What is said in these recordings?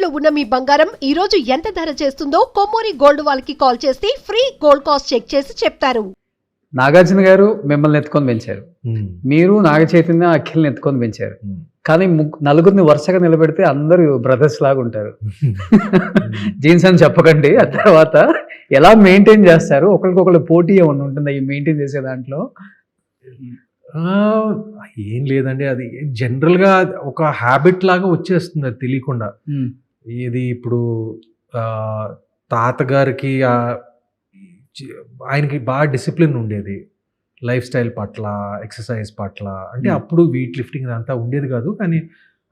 తాకట్టులో ఉన్న మీ బంగారం ఈ రోజు ఎంత ధర చేస్తుందో కొమ్మూరి గోల్డ్ వాళ్ళకి కాల్ చేస్తే ఫ్రీ గోల్డ్ కాస్ట్ చెక్ చేసి చెప్తారు. నాగార్జున గారు మిమ్మల్ని ఎత్తుకొని పెంచారు, మీరు నాగ చైతన్య అఖిల్ని ఎత్తుకొని పెంచారు. కానీ నలుగురిని వరుసగా నిలబెడితే అందరూ బ్రదర్స్ లాగా ఉంటారు. జీన్స్ అని చెప్పకండి. ఆ తర్వాత ఎలా మెయింటైన్ చేస్తారు? ఒకరికొకరు పోటీ ఏమన్నా ఉంటుందా ఈ మెయింటైన్ చేసే దాంట్లో? ఏం లేదండి, అది జనరల్గా ఒక హ్యాబిట్ లాగా వచ్చేస్తుంది అది తెలియకుండా. ఇది ఇప్పుడు తాతగారికి ఆయనకి బాగా డిసిప్లిన్ ఉండేది లైఫ్ స్టైల్ పట్ల, ఎక్సర్సైజ్ పట్ల. అంటే అప్పుడు వెయిట్ లిఫ్టింగ్ అంతా ఉండేది కాదు, కానీ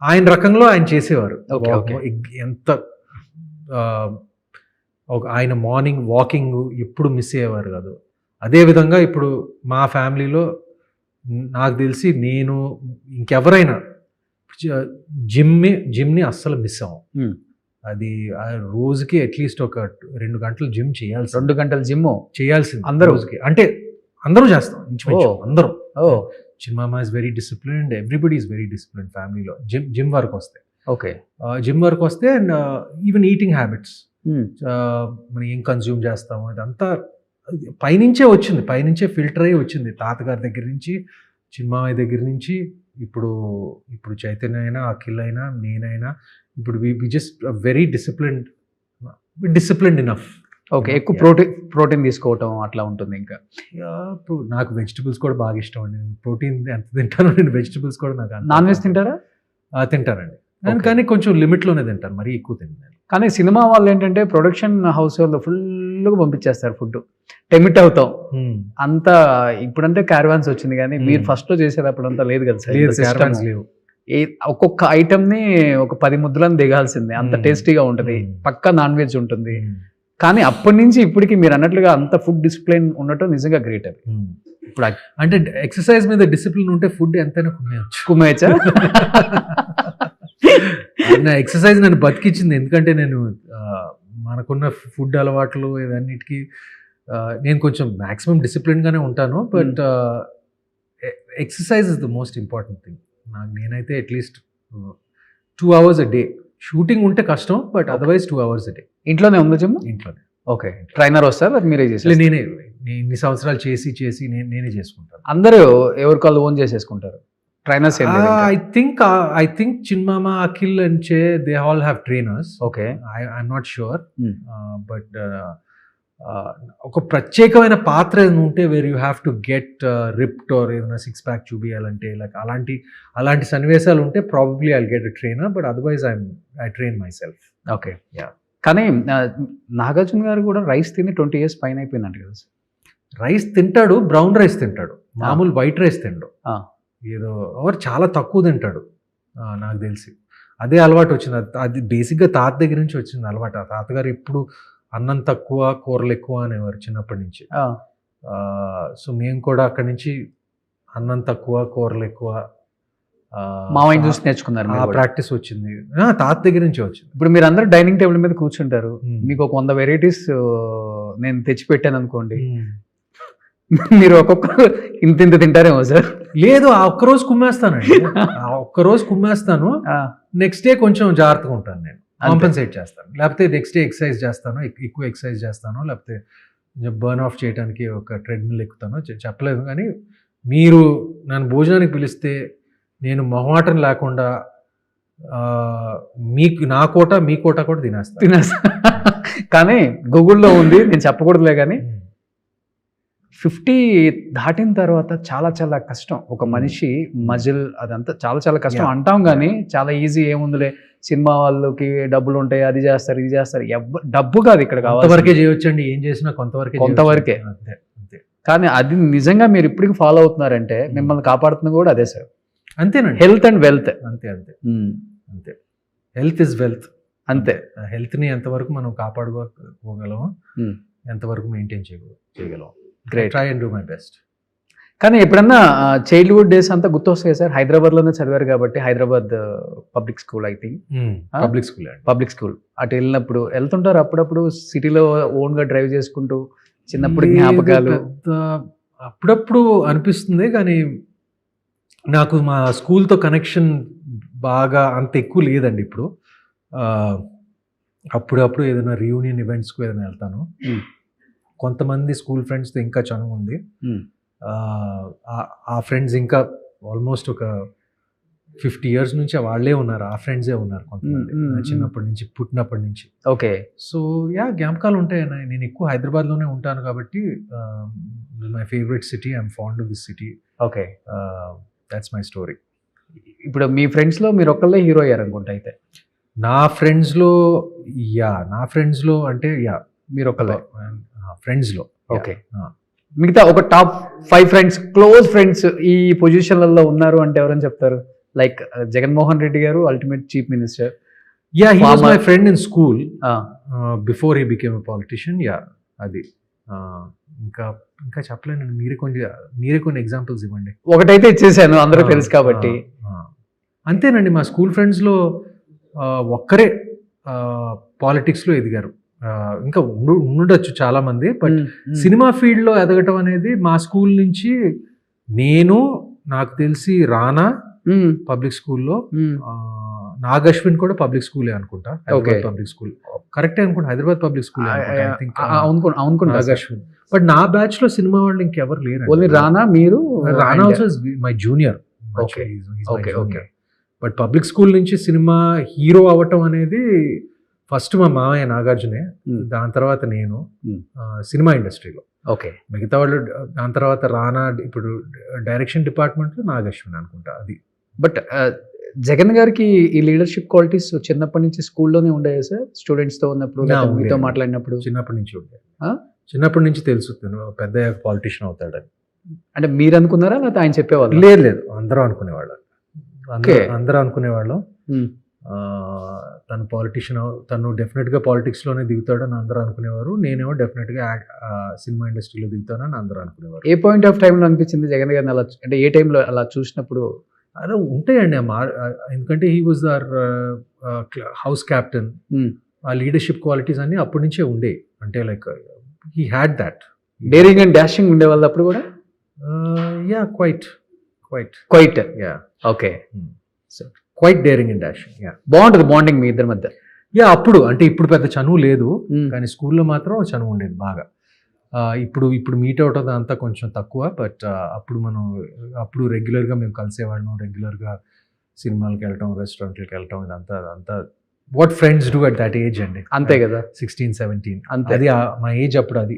ఆయన రకంలో ఆయన చేసేవారు. ఎంత ఆయన మార్నింగ్ వాకింగ్ ఎప్పుడు మిస్ అయ్యేవారు కాదు. అదేవిధంగా ఇప్పుడు మా ఫ్యామిలీలో నాకు తెలిసి నేను ఇంకెవరైనా జిమ్ని అస్సలు మిస్ అవ్వం. అది రోజుకి అట్లీస్ట్ ఒక 2 గంటలు జిమ్ చేయాల్సి. 2 గంటల జిమ్ చేయాల్సింది అందరూ. రోజుకి. అంటే అందరూ చేస్తాం, అందరూ. చిన్నమామ is very disciplined, everybody is very disciplined ఫ్యామిలీలో. జిమ్ వర్క్ వస్తే జిమ్ వర్క్ వస్తే అండ్ ఈవెన్ ఈటింగ్ హ్యాబిట్స్, మనం ఏం కన్జ్యూమ్ చేస్తాము ఇదంతా పైనుంచే వచ్చింది, పైనుంచే ఫిల్టర్ అయ్యి వచ్చింది. తాతగారి దగ్గర నుంచి, చిన్నమామయ్య దగ్గర నుంచి, ఇప్పుడు చైతన్య అయినా, అఖిల్ అయినా, నేనైనా, ఇప్పుడు we just very disciplined enough. Okay, ఎక్కువ ప్రోటీన్ తీసుకోవటం అట్లా ఉంటుంది. ఇంకా ఇప్పుడు నాకు వెజిటబుల్స్ కూడా బాగా ఇష్టం అండి. నేను ప్రోటీన్ ఎంత తింటానో, నేను వెజిటబుల్స్ కూడా నాకు. నాన్ వెజ్ తింటారా? తింటానండి, కానీ కొంచెం లిమిట్లోనే తింటాను, మరీ ఎక్కువ తింటాను. కానీ సినిమా వాళ్ళు ఏంటంటే ప్రొడక్షన్ హౌస్ వాళ్ళు ఫుల్గా పంపించేస్తారు ఫుడ్, టెమిట్ అవుతాం అంతా. ఇప్పుడంటే క్యారవాన్స్ వచ్చింది, కానీ మీరు ఫస్ట్లో చేసేటప్పుడు అంతా లేదు కదా సార్. లేవు. ఒక్కొక్క ఐటమ్ని ఒక 10 ముద్దలను దిగాల్సిందే, అంత టేస్టీగా ఉంటుంది. పక్కా నాన్ వెజ్ ఉంటుంది. కానీ అప్పటి నుంచి ఇప్పటికి మీరు అన్నట్లుగా అంత ఫుడ్ డిసిప్లిన్ ఉండటం నిజంగా గ్రేట్. అది ఇప్పుడు అంటే ఎక్సర్సైజ్ మీద డిసిప్లిన్ ఉంటే ఫుడ్ ఎంతైనా కుమ్మేయచ్చా? నా ఎక్సర్సైజ్ నన్ను బతికించింది. ఎందుకంటే నేను మనకున్న ఫుడ్ అలవాట్లు ఇవన్నిటికీ నేను కొంచెం మ్యాక్సిమం డిసిప్లిన్గానే ఉంటాను. But exercise is the most important thing. నేనైతే at least 2 hours a day. Shooting ఉంటే కష్టం, but otherwise 2 hours a day. ఇంట్లోనే ఉందా జిమ్? ఇంట్లోనే. ఓకే, ట్రైనర్ వస్తారు, అది మీరే చేస్తారు? నేనే ఇన్ని సంవత్సరాలు చేసి నేనే చేసుకుంటాను. అందరూ ఎవరికి వాళ్ళు ఓన్ చేసేసుకుంటారు, ట్రైనర్స్? ఐ థింక్ చిన్నమామ, Akhil and Chay, they all have trainers. Okay, I'm not sure, but ఒక ప్రత్యేకమైన పాత్ర ఏదైనా ఉంటే where you have to get ripped or ఏదైనా 6 pack చూపించాలంటే, లైక్ అలాంటి సన్నివేశాలు ఉంటే probably I get a trainer, but otherwise I train my self, okay Nagarjuna గారు కూడా రైస్ తిని 20 years పైన అయిపోయిందంట కదా సార్? రైస్ తింటాడు, బ్రౌన్ రైస్ తింటాడు, మామూలు వైట్ రైస్ తింటాడు. ఏదో చాలా తక్కువ తింటాడు నాకు తెలిసి. అదే అలవాటు వచ్చింది, అది బేసిక్గా తాత దగ్గర నుంచి వచ్చింది అలవాటు. ఆ తాతగారు ఎప్పుడు అన్నం తక్కువ కూరలు ఎక్కువ అనేవారు చిన్నప్పటి నుంచి. సో మేము కూడా అక్కడి నుంచి అన్నం తక్కువ కూరలు ఎక్కువ మామయ్య చూసి నేర్చుకున్నారు, ఆ ప్రాక్టీస్ వచ్చింది, తాత దగ్గర నుంచి వచ్చింది. ఇప్పుడు మీరు అందరూ డైనింగ్ టేబుల్ మీద కూర్చుంటారు, మీకు ఒక 100 varieties నేను తెచ్చి పెట్టాను అనుకోండి, మీరు ఒక్కొక్కరు ఇంత తింటారేమో సార్? లేదు, ఆ ఒక్కరోజు కుమ్మేస్తానండి. ఒక్కరోజు కుమ్మేస్తాను, నెక్స్ట్ డే కొంచెం జాగ్రత్తగా ఉంటాను, నేను కాంపెన్సేట్ చేస్తాను. లేకపోతే నెక్స్ట్ డే ఎక్సర్సైజ్ చేస్తాను, ఎక్కువ ఎక్సర్సైజ్ చేస్తాను, లేకపోతే బర్న్ ఆఫ్ చేయడానికి ఒక ట్రెడ్మిల్ ఎక్కుతాను, చెప్పలేదు. కానీ మీరు నన్ను భోజనానికి పిలిస్తే నేను మొహమాటం లేకుండా మీకు నా కోట మీ కోట కూడా తినేస్తా. కానీ గూగుల్లో ఉంది, నేను చెప్పకూడదులే. కానీ 50 దాటిన తర్వాత చాలా కష్టం. ఒక మనిషి మజిల్ అదంతా చాలా కష్టం అంటాం, కానీ చాలా ఈజీ. ఏముందిలే, సినిమా వాళ్ళకి డబ్బులు ఉంటాయి, అది చేస్తారు ఇది చేస్తారు. డబ్బు కాదు ఇక్కడ కావాలి, కొంతవరకే చేయొచ్చండి. ఏం చేసినా కొంతవరకే. అంతే. కానీ అది నిజంగా మీరు ఇప్పటికి ఫాలో అవుతున్నారంటే మిమ్మల్ని కాపాడుతుంది కూడా అదే సార్. అంతేనండి, హెల్త్ అండ్ వెల్త్. అంతే. Health is wealth. అంతే. హెల్త్ని ఎంతవరకు మనం కాపాడుకోగలము, ఎంతవరకు మెయింటైన్ చేయగలం. Great, try and do my best. కానీ ఎప్పుడన్నా చైల్డ్హుడ్ డేస్ అంతా గుర్తొస్తాయి సార్? హైదరాబాద్లోనే చదివారు కాబట్టి, Hyderabad public school, I think public school అటు వెళ్ళినప్పుడు వెళ్తుంటారు అప్పుడప్పుడు, సిటీలో ఓన్గా డ్రైవ్ చేసుకుంటూ, చిన్నప్పుడు జ్ఞాపకాలు? అప్పుడప్పుడు అనిపిస్తుంది, కానీ నాకు మా స్కూల్తో కనెక్షన్ బాగా అంత ఎక్కువ లేదండి ఇప్పుడు. అప్పుడప్పుడు ఏదైనా రియూనియన్ ఈవెంట్స్కి ఏదైనా వెళ్తాను. కొంతమంది స్కూల్ ఫ్రెండ్స్తో ఇంకా చనువు ఉంది. ఆ ఫ్రెండ్స్ ఇంకా ఆల్మోస్ట్ ఒక 50 years నుంచి వాళ్ళే ఉన్నారు, ఆ ఫ్రెండ్సే ఉన్నారు కొంతమంది చిన్నప్పటి నుంచి, పుట్టినప్పటి నుంచి. ఓకే. సో యా, జ్ఞాపకాలు ఉంటాయి. నేను ఎక్కువ హైదరాబాద్లోనే ఉంటాను కాబట్టి my favourite city, I'm fond of this city. Okay. That's my story. ఇప్పుడు మీ ఫ్రెండ్స్లో మీరు ఒక్కళ్ళే హీరో అయ్యారు అనుకుంటా అయితే. నా ఫ్రెండ్స్లో అంటే మీరు ఒక్కళ్ళే ఫ్రెండ్స్లో. ఓకే. మిగతా ఒక టాప్ 5 ఫ్రెండ్స్, క్లోజ్ ఫ్రెండ్స్ ఈ పొజిషన్లలో ఉన్నారు అంటే ఎవరని చెప్తారు? లైక్ జగన్మోహన్ రెడ్డి గారు, ultimate chief minister. Yeah, he was my friend in school before he became a politician. Yeah, అది. ఇంకా చెప్పలేను. మీరే కొన్ని ఎగ్జాంపుల్స్ ఇవ్వండి. ఒకటైతే ఇచ్చేసాను, అందరూ తెలుసు కాబట్టి. అంతేనండి, మా స్కూల్ ఫ్రెండ్స్లో ఒక్కరే పాలిటిక్స్లో ఎదిగారు. ఇంకా ఉండొచ్చు చాలా మంది, బట్ సినిమా ఫీల్డ్లో ఎదగటం అనేది మా స్కూల్ నుంచి, నాకు తెలిసి రానా పబ్లిక్ స్కూల్లో, నాగశ్విన్ కూడా పబ్లిక్ స్కూలే అనుకుంటా. పబ్లిక్ స్కూల్ కరెక్టే అనుకుంటా, Hyderabad public school Nag Ashwin. But నా బ్యాచ్ లో సినిమా వాళ్ళు ఇంకెవరు లేరు. ఓన్లీ రానా, మీరు. Rana also my junior. But public school నుంచి సినిమా హీరో అవ్వటం అనేది ఫస్ట్ మా మామయ్య నాగార్జునే, దాని తర్వాత నేను సినిమా ఇండస్ట్రీలో. ఓకే. మిగతా వాళ్ళు దాని తర్వాత రానా, ఇప్పుడు డైరెక్షన్ డిపార్ట్మెంట్లో నాగశ్విన్ అనుకుంటా. అది. బట్ జగన్ గారికి ఈ లీడర్షిప్ క్వాలిటీస్ చిన్నప్పటి నుంచి స్కూల్లోనే ఉండేవి సార్? స్టూడెంట్స్తో ఉన్నప్పుడు, మీతో మాట్లాడినప్పుడు? చిన్నప్పటి నుంచి ఉండే. చిన్నప్పటి నుంచి తెలుసు పెద్ద పాలిటిషియన్ అవుతాడని. అంటే మీరు అనుకున్నారా, లేకపోతే ఆయన చెప్పేవాళ్ళు? లేదు, అందరూ అనుకునేవాళ్ళు. అందరూ అనుకునేవాళ్ళం తను పాలిటిషియన్, తను డెఫినెట్గా పాలిటిక్స్లోనే దిగుతాడని అందరూ అనుకునేవారు. నేనేమో డెఫినెట్గా సినిమా ఇండస్ట్రీలో దిగుతానని అందరూ అనుకునేవారు. ఏ పాయింట్ ఆఫ్ టైంలో అనిపించింది జగన్ గారిని అలా, అంటే ఏ టైంలో అలా చూసినప్పుడు? అలా ఉంటాయండి, ఎందుకంటే he was our house captain. ఆ లీడర్షిప్ క్వాలిటీస్ అన్నీ అప్పటి నుంచే ఉండే. అంటే like he had that. Daring and dashing ఉండేవాళ్ళు అప్పుడు కూడా? Yeah, quite. Yeah. Okay. Quite daring and dashing. Yeah, బాగుంటుంది బాండింగ్ మీ ఇద్దరి మధ్య. యా, అప్పుడు అంటే ఇప్పుడు పెద్ద చనువు లేదు, కానీ స్కూల్లో మాత్రం చనువు ఉండేది బాగా. ఇప్పుడు మీట్ అవుట్ అంతా కొంచెం తక్కువ, బట్ అప్పుడు రెగ్యులర్గా మేము కలిసేవాళ్ళం, రెగ్యులర్గా సినిమాలకు వెళ్ళటం, రెస్టారెంట్లకు వెళ్ళటం, ఇదంతా what friends do at that age అండి. అంతే కదా, 16-17. అంతే. అది మా ఏజ్ అప్పుడు. అది